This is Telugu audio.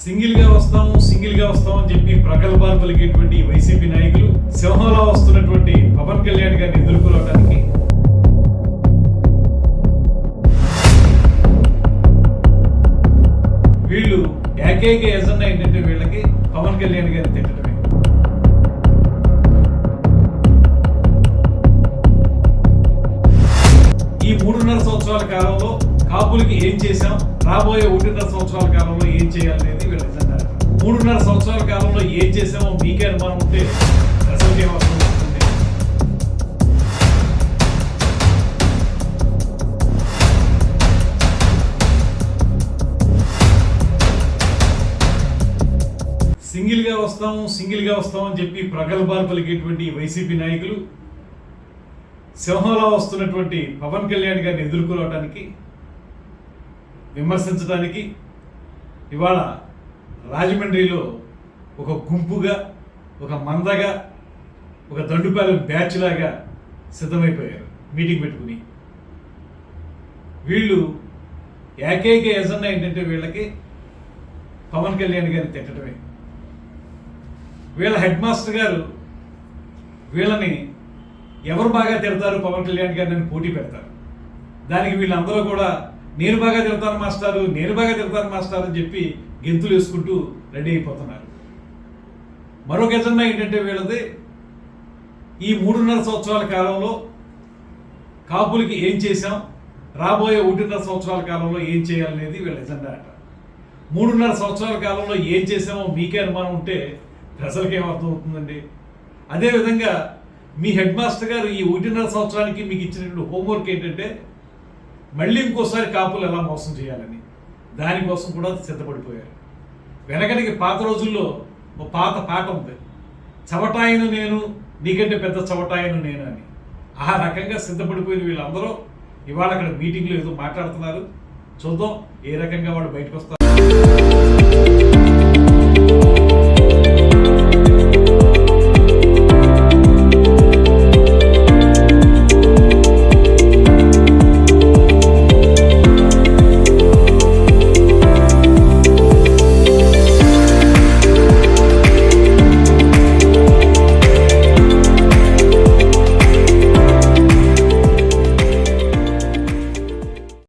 సింగిల్ గా వస్తాం అని చెప్పి ప్రగల్భాలు పలికేటువంటి వైసీపీ నాయకులు సింహంలో వస్తున్నటువంటి పవన్ కళ్యాణ్ గారిని ఎదుర్కోవడానికి వీళ్ళు ఏకైక ఎజెండా ఏంటంటే వీళ్ళకి పవన్ కళ్యాణ్ గారిని తిట్టడమే. ఈ 3.5 సంవత్సరాల కాలంలో కాపులకి ఏం చేశాం, రాబోయే 1.5 సంవత్సరాల కాలంలో ఏం చేయాలనేది వీళ్ళ ఎజెండా. 3.5 సంవత్సరాల కాలంలో ఏం చేశామో మీకే అనుమానం ఉంటే అసలుకే అవసరం ఉంటుంది. సింగిల్ గా వస్తాం అని చెప్పి ప్రగల్భాలు పలికేటువంటి వైసీపీ నాయకులు సింహంలో వస్తున్నటువంటి పవన్ కళ్యాణ్ గారిని ఎదుర్కోవడానికి, విమర్శించడానికి ఇవాళ రాజమండ్రిలో ఒక గుంపుగా, ఒక మందగా, ఒక దండుపాలెం బ్యాచ్ లాగా సిద్ధమైపోయారు మీటింగ్ పెట్టుకుని. వీళ్ళు ఏకైక ఎజెండా ఏంటంటే వీళ్ళకి పవన్ కళ్యాణ్ గారిని తిట్టడమే. వీళ్ళ హెడ్ మాస్టర్ గారు వీళ్ళని ఎవరు బాగా తిడతారు పవన్ కళ్యాణ్ గారిని పోటీ పెడతారు. దానికి వీళ్ళందరూ కూడా నేను బాగా తిడతాను మాస్టర్ అని చెప్పి గెంతులు వేసుకుంటూ రెడీ అయిపోతున్నారు. మరొక ఎజెండా ఏంటంటే వీళ్ళది ఈ 3.5 సంవత్సరాల కాలంలో కాపులకి ఏం చేశాం, రాబోయే 1.5 సంవత్సరాల కాలంలో ఏం చేయాలనేది వీళ్ళ ఎజెండా అట. 3.5 సంవత్సరాల కాలంలో ఏం చేశామో మీకే అనుమానం ఉంటే ప్రజలకేం అర్థం అవుతుందండి. అదేవిధంగా మీ హెడ్ మాస్టర్ గారు ఈ 1.5 సంవత్సరానికి మీకు ఇచ్చినటువంటి హోంవర్క్ ఏంటంటే మళ్ళీ ఇంకోసారి కాపులు ఎలా మోసం చేయాలని, దానికోసం కూడా సిద్ధపడిపోయారు. వెనకటికి పాత రోజుల్లో ఒక పాత పాట ఉంది, చవటాయను నేను నీకంటే పెద్ద చవటాయను నేను అని. ఆ రకంగా సిద్ధపడిపోయిన వీళ్ళందరూ ఇవాళ అక్కడ మీటింగ్లో ఏదో మాట్లాడుతున్నారు. చూద్దాం ఏ రకంగా వాళ్ళు బయటకు వస్తారు.